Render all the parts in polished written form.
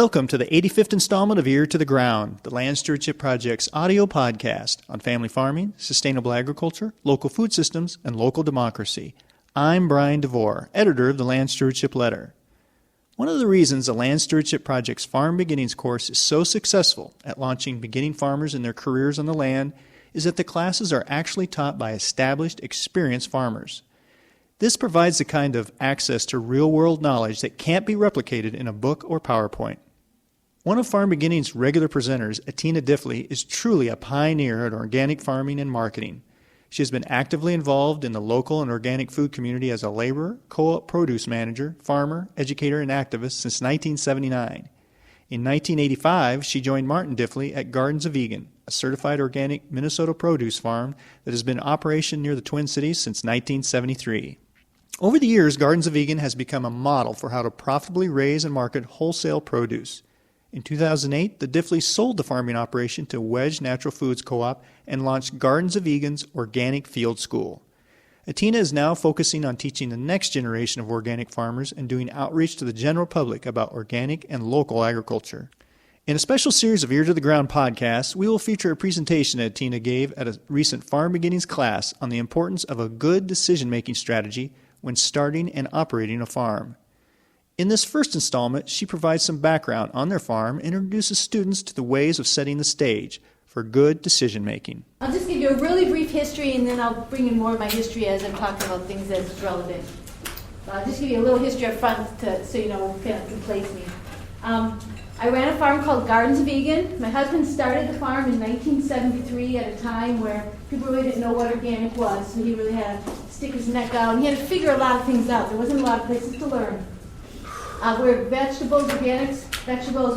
Welcome to the 85th installment of Ear to the Ground, the Land Stewardship Project's audio podcast on family farming, sustainable agriculture, local food systems, and local democracy. I'm Brian DeVore, editor of the Land Stewardship Letter. One of the reasons the Land Stewardship Project's Farm Beginnings course is so successful at launching beginning farmers in their careers on the land is that the classes are actually taught by established, experienced farmers. This provides the kind of access to real-world knowledge that can't be replicated in a book or PowerPoint. One of Farm Beginnings' regular presenters, Atina Diffley, is truly a pioneer in organic farming and marketing. She has been actively involved in the local and organic food community as a laborer, co-op produce manager, farmer, educator, and activist since 1979. In 1985, she joined Martin Diffley at Gardens of Egan, a certified organic Minnesota produce farm that has been in operation near the Twin Cities since 1973. Over the years, Gardens of Egan has become a model for how to profitably raise and market wholesale produce. In 2008, the Diffleys sold the farming operation to Wedge Natural Foods Co-op and launched Gardens of Egan's Organic Field School. Atina is now focusing on teaching the next generation of organic farmers and doing outreach to the general public about organic and local agriculture. In a special series of Ear to the Ground podcasts, we will feature a presentation that Atina gave at a recent Farm Beginnings class on the importance of a good decision-making strategy when starting and operating a farm. In this first installment, she provides some background on their farm and introduces students to the ways of setting the stage for good decision-making. I'll just give you a really brief history, and then I'll bring in more of my history as I'm talking about things that's relevant. I'll just give you a little history up front so you know what kind of can place me. I ran a farm called Gardens of Egan. My husband started the farm in 1973 at a time where people really didn't know what organic was, so he really had to stick his neck out, and he had to figure a lot of things out. There wasn't a lot of places to learn. We're vegetables, organics, vegetables.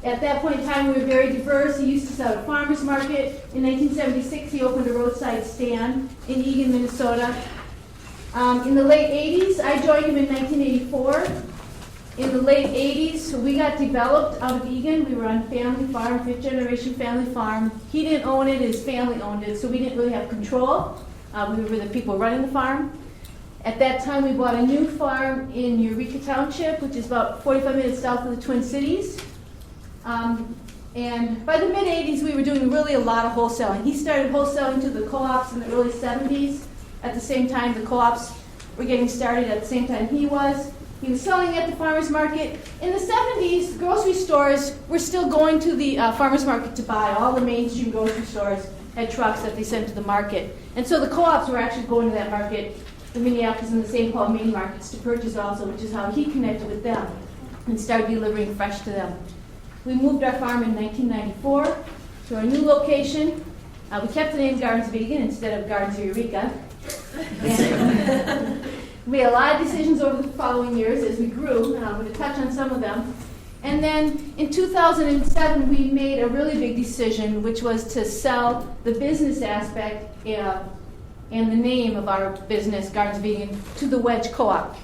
At that point in time, we were very diverse. He used to sell at a farmer's market. In 1976, he opened a roadside stand in Egan, Minnesota. In the late 80s, I joined him in 1984. In the late 80s, we got developed out of Egan. We were on family farm, fifth generation family farm. He didn't own it, his family owned it, so we didn't really have control. We were the people running the farm. At that time, we bought a new farm in Eureka Township, which is about 45 minutes south of the Twin Cities. And by the mid-'80s, we were doing really a lot of wholesaling. He started wholesaling to the co-ops in the early 70s. At the same time, the co-ops were getting started at the same time he was. He was selling at the farmer's market. In the 70s, grocery stores were still going to the farmer's market to buy. All the mainstream grocery stores had trucks that they sent to the market. And so the co-ops were actually going to that market, the Minneapolis and the St. Paul main markets, to purchase also, which is how he connected with them and started delivering fresh to them. We moved our farm in 1994 to our new location. We kept the name Gardens of Egan instead of Gardens of Eureka. We had a lot of decisions over the following years as we grew, and I'm going to touch on some of them. And then in 2007, we made a really big decision, which was to sell the business aspect and the name of our business, Gardens of Egan, to the Wedge Co-op.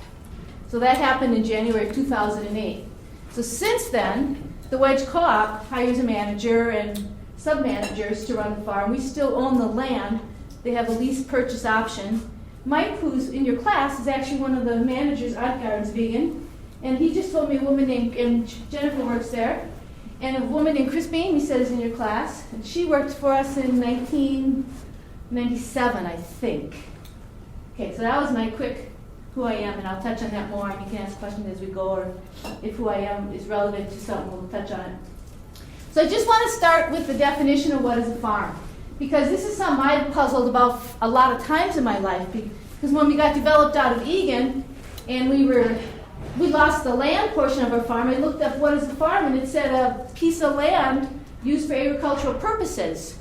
So that happened in January of 2008. So since then, the Wedge Co-op hires a manager and sub-managers to run the farm. We still own the land. They have a lease purchase option. Mike, who's in your class, is actually one of the managers at Gardens of Egan. And he just told me a woman named, and Jennifer works there, and a woman named Chris Bain, he said, is in your class. And she worked for us in 1997, I think. Okay, so that was my quick who I am, and I'll touch on that more, and you can ask questions as we go, or if who I am is relevant to something, we'll touch on it. So I just want to start with the definition of what is a farm, because this is something I've puzzled about a lot of times in my life, because when we got developed out of Egan, and we lost the land portion of our farm, I looked up what is a farm, and it said a piece of land used for agricultural purposes.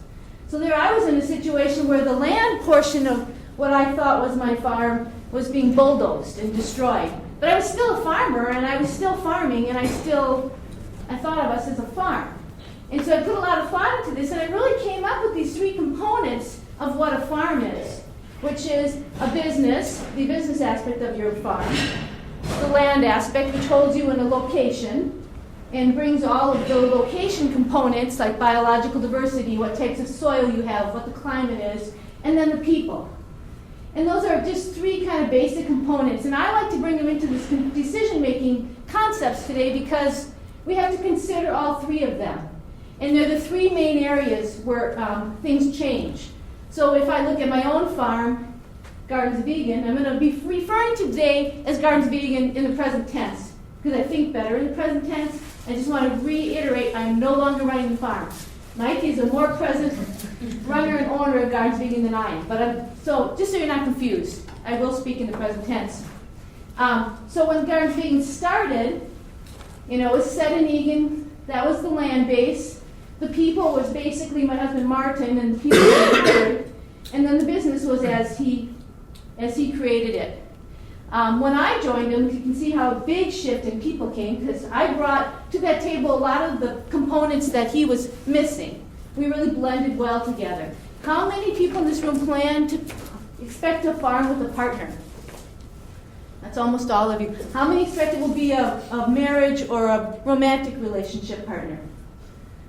So there I was in a situation where the land portion of what I thought was my farm was being bulldozed and destroyed. But I was still a farmer, and I was still farming, and I thought of us as a farm. And so I put a lot of thought into this, and I really came up with these three components of what a farm is, which is a business, the business aspect of your farm, the land aspect, which holds you in a location, and brings all of the location components like biological diversity, what types of soil you have, what the climate is, and then the people. And those are just three kind of basic components. And I like to bring them into this decision-making concepts today because we have to consider all three of them. And they're the three main areas where things change. So if I look at my own farm, Gardens Vegan, I'm going to be referring today as Gardens Vegan in the present tense, because I think better in the present tense. I just want to reiterate, I'm no longer running the farm. Mike is a more present runner and owner of Gardens Vegan than I am. But so just so you're not confused, I will speak in the present tense. So when Gardens Vegan started, it was set in Egan. That was the land base. The people was basically my husband Martin and the people that he hired. And then the business was as he created it. When I joined him, you can see how a big shift in people came, because I brought to that table a lot of the components that he was missing. We really blended well together. How many people in this room plan to expect to farm with a partner? That's almost all of you. How many expect it will be a marriage or a romantic relationship partner?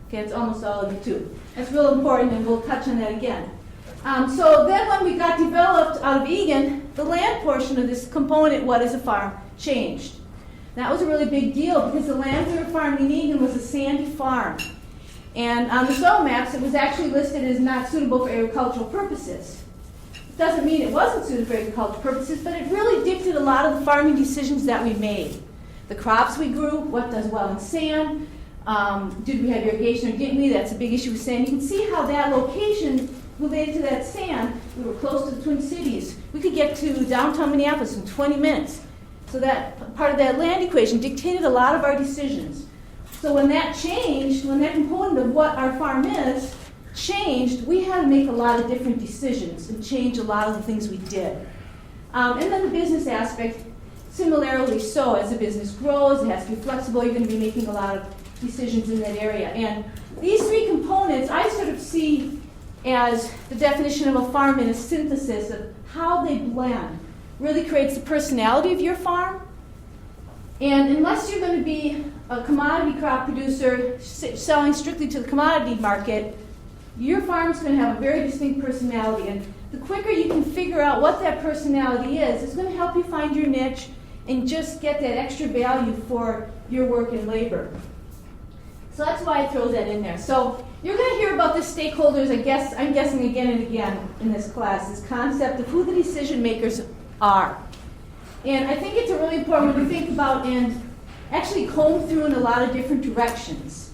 Okay, it's almost all of you too. That's real important, and we'll touch on that again. So then when we got developed out of Egan, the land portion of this component, what is a farm, changed. That was a really big deal, because the land we were farming in Egan was a sandy farm. And on the soil maps, it was actually listed as not suitable for agricultural purposes. It doesn't mean it wasn't suited for agricultural purposes, but it really dictated a lot of the farming decisions that we made. The crops we grew, what does well in sand, did we have irrigation or didn't we? That's a big issue with sand. You can see how that location related to that sand. We were close to the Twin Cities. We could get to downtown Minneapolis in 20 minutes. So that part of that land equation dictated a lot of our decisions. So when that changed, when that component of what our farm is changed, we had to make a lot of different decisions and change a lot of the things we did. And then the business aspect, similarly so. As the business grows, it has to be flexible. You're going to be making a lot of decisions in that area. And these three components I sort of see as the definition of a farm in a synthesis of how they blend. Really creates the personality of your farm. And unless you're going to be a commodity crop producer selling strictly to the commodity market, your farm's going to have a very distinct personality. And the quicker you can figure out what that personality is, it's going to help you find your niche and just get that extra value for your work and labor. So that's why I throw that in there. So you're going to hear about the stakeholders, I'm guessing again and again in this class, this concept of who the decision makers are. And I think it's a really important one to think about and actually comb through in a lot of different directions.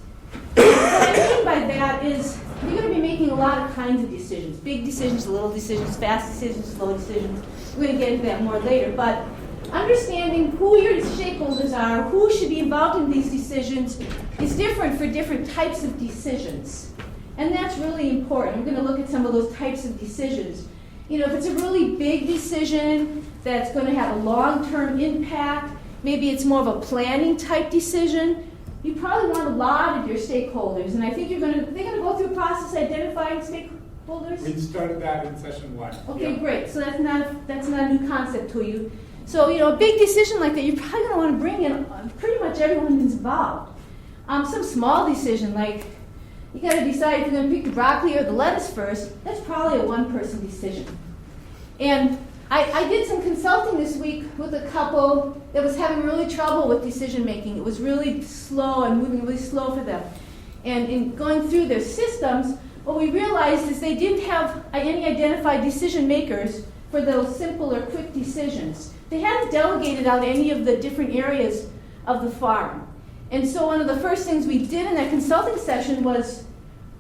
What I mean by that is you're going to be making a lot of kinds of decisions. Big decisions, little decisions, fast decisions, slow decisions. We're going to get into that more later. But understanding who your stakeholders are, who should be involved in these decisions, is different for different types of decisions. And that's really important. We're going to look at some of those types of decisions. If it's a really big decision that's going to have a long-term impact, maybe it's more of a planning type decision, you probably want a lot of your stakeholders. And I think they're going to go through a process identifying stakeholders. We started that in session 1. Okay, Yep. great. So that's not a new concept to you. So, a big decision like that, you're probably going to want to bring in pretty much everyone who's involved. Some small decision, like you got to decide if you're going to pick the broccoli or the lettuce first, that's probably a one-person decision. And I did some consulting this week with a couple that was having really trouble with decision making. It was really slow and moving really slow for them. And in going through their systems, what we realized is they didn't have any identified decision makers for those simple or quick decisions. They hadn't delegated out any of the different areas of the farm. And so one of the first things we did in that consulting session was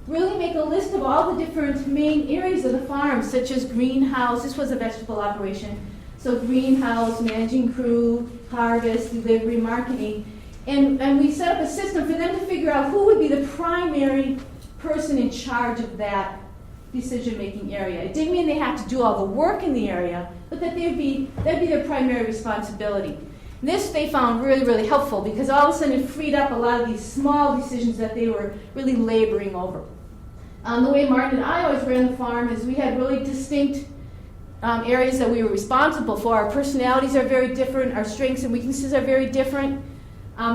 really make a list of all the different main areas of the farm, such as greenhouse. This was a vegetable operation. So greenhouse, managing crew, harvest, delivery, marketing. And we set up a system for them to figure out who would be the primary person in charge of that decision-making area. It didn't mean they had to do all the work in the area, but that that'd be their primary responsibility. And this they found really, really helpful, because all of a sudden it freed up a lot of these small decisions that they were really laboring over. The way Martin and I always ran the farm is we had really distinct areas that we were responsible for. Our personalities are very different. Our strengths and weaknesses are very different.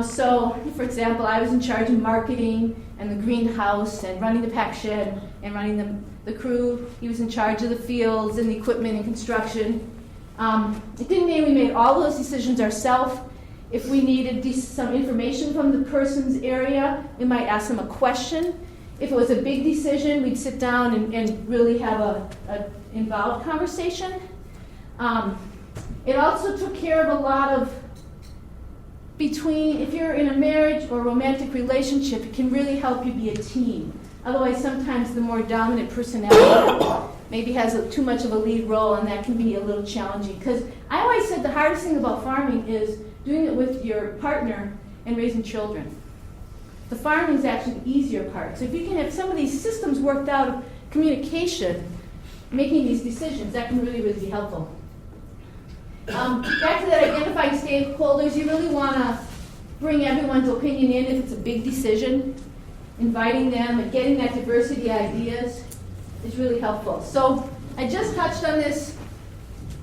So, for example, I was in charge of marketing and the greenhouse and running the pack shed and running the crew. He was in charge of the fields and the equipment and construction. It didn't mean we made all those decisions ourselves. If we needed some information from the person's area, we might ask them a question. If it was a big decision, we'd sit down and really have a involved conversation. It also took care of a lot of if you're in a marriage or romantic relationship, it can really help you be a team. Otherwise, sometimes the more dominant personality maybe has too much of a lead role, and that can be a little challenging. Because I always said the hardest thing about farming is doing it with your partner and raising children. The farming is actually the easier part. So if you can have some of these systems worked out of communication, making these decisions, that can really, really be helpful. Back to that identifying stakeholders, you really want to bring everyone's opinion in if it's a big decision. Inviting them and getting that diversity ideas is really helpful. So I just touched on this.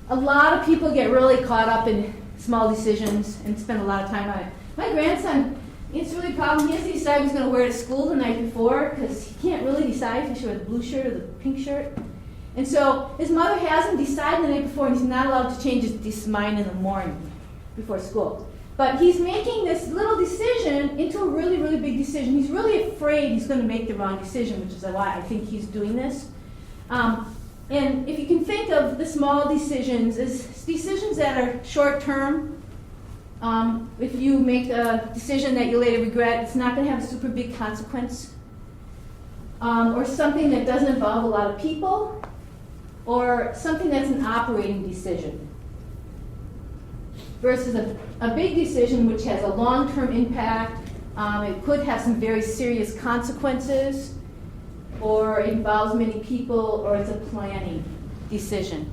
A lot of people get really caught up in small decisions and spend a lot of time on it. My grandson, it's really a problem. He has to decide what he's going to wear to school the night before because he can't really decide if he should wear the blue shirt or the pink shirt. And so his mother has him decide the night before, and he's not allowed to change his mind in the morning before school. But he's making this little decision into a really, really big decision. He's really afraid he's going to make the wrong decision, which is why I think he's doing this. And if you can think of the small decisions as decisions that are short term, if you make a decision that you later regret, it's not going to have a super big consequence. Or something that doesn't involve a lot of people, or something that's an operating decision. Versus a big decision which has a long-term impact. It could have some very serious consequences, or it involves many people, or it's a planning decision.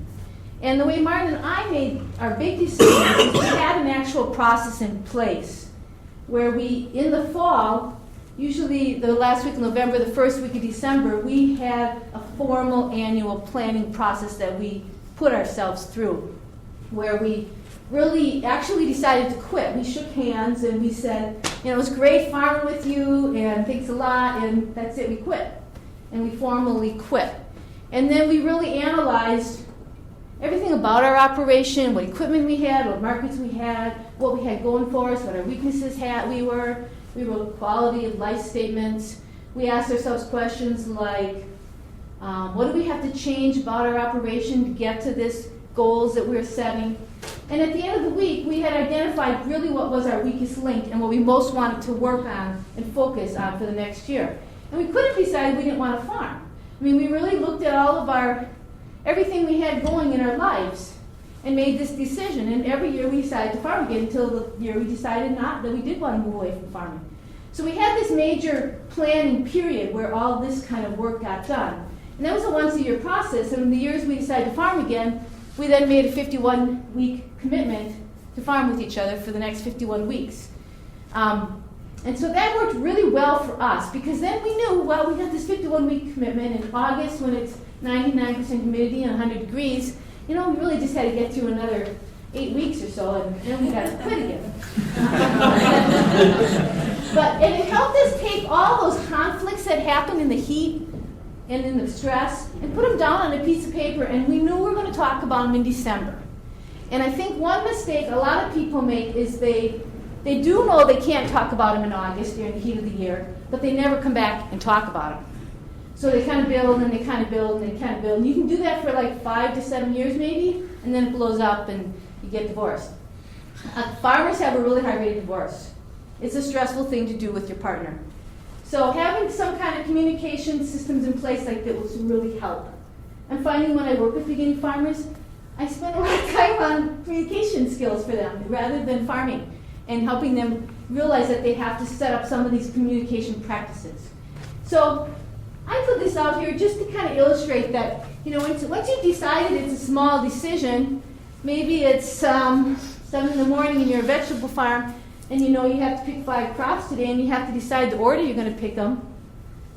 And the way Martin and I made our big decisions is we had an actual process in place where we, in the fall, usually the last week of November, the first week of December, we had a formal annual planning process that we put ourselves through, where we really actually decided to quit. We shook hands and we said, it was great farming with you, and thanks a lot, and that's it, we quit. And we formally quit. And then we really analyzed everything about our operation, what equipment we had, what markets we had, what we had going for us, what our weaknesses were. We wrote quality of life statements. We asked ourselves questions like, what do we have to change about our operation to get to this goals that we're setting? And at the end of the week, we had identified really what was our weakest link and what we most wanted to work on and focus on for the next year. And we couldn't decide we didn't want to farm. I mean, we really looked at all of everything we had going in our lives and made this decision. And every year we decided to farm again until the year we decided that we did want to move away from farming. So we had this major planning period where all this kind of work got done. And that was a once-a-year process. And in the years we decided to farm again, we then made a 51-week commitment to farm with each other for the next 51 weeks. And so that worked really well for us because then we knew, we got this 51-week commitment in August when it's 99% humidity and 100 degrees. We really just had to get through another 8 weeks or so, and then we got to quit again. And it helped us take all those conflicts that happen in the heat and in the stress and put them down on a piece of paper, and we knew we were going to talk about them in December. And I think one mistake a lot of people make is they do know they can't talk about them in August during the heat of the year, but they never come back and talk about them. So they kind of build, and they kind of build, and they kind of build. And you can do that for like 5 to 7 years maybe, and then it blows up and you get divorced. Farmers have a really high rate of divorce. It's a stressful thing to do with your partner. So having some kind of communication systems in place like that will really help. I'm finding when I work with beginning farmers, I spend a lot of time on communication skills for them rather than farming, and helping them realize that they have to set up some of these communication practices. So I put this out here just to kind of illustrate that, once you've decided it's a small decision, maybe it's 7 in the morning and you're a vegetable farm, and you have to pick 5 crops today, and you have to decide the order you're going to pick them.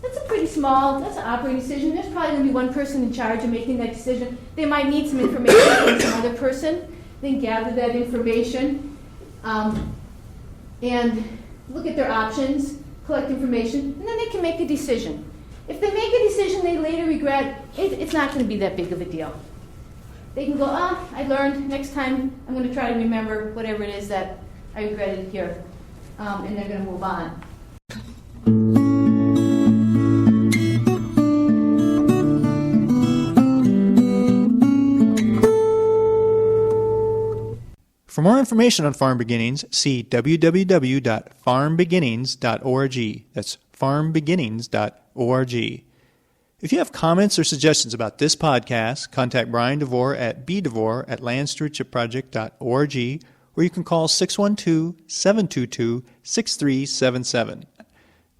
That's an operating decision. There's probably going to be one person in charge of making that decision. They might need some information from some other person. Then gather that information and look at their options, collect information, and then they can make a decision. If they make a decision they later regret, it's not going to be that big of a deal. They can go, I learned. Next time I'm going to try to remember whatever it is that I regret it here. And they're going to move on. For more information on Farm Beginnings, see www.farmbeginnings.org. That's farmbeginnings.org. If you have comments or suggestions about this podcast, contact Brian DeVore at bdevore@landstewardshipproject.org, or you can call 612-722-6377.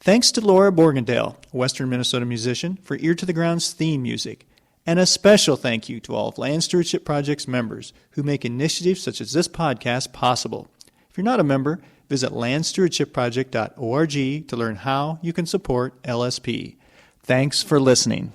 Thanks to Laura Borgendale, a Western Minnesota musician, for Ear to the Ground's theme music. And a special thank you to all of Land Stewardship Project's members who make initiatives such as this podcast possible. If you're not a member, visit landstewardshipproject.org to learn how you can support LSP. Thanks for listening.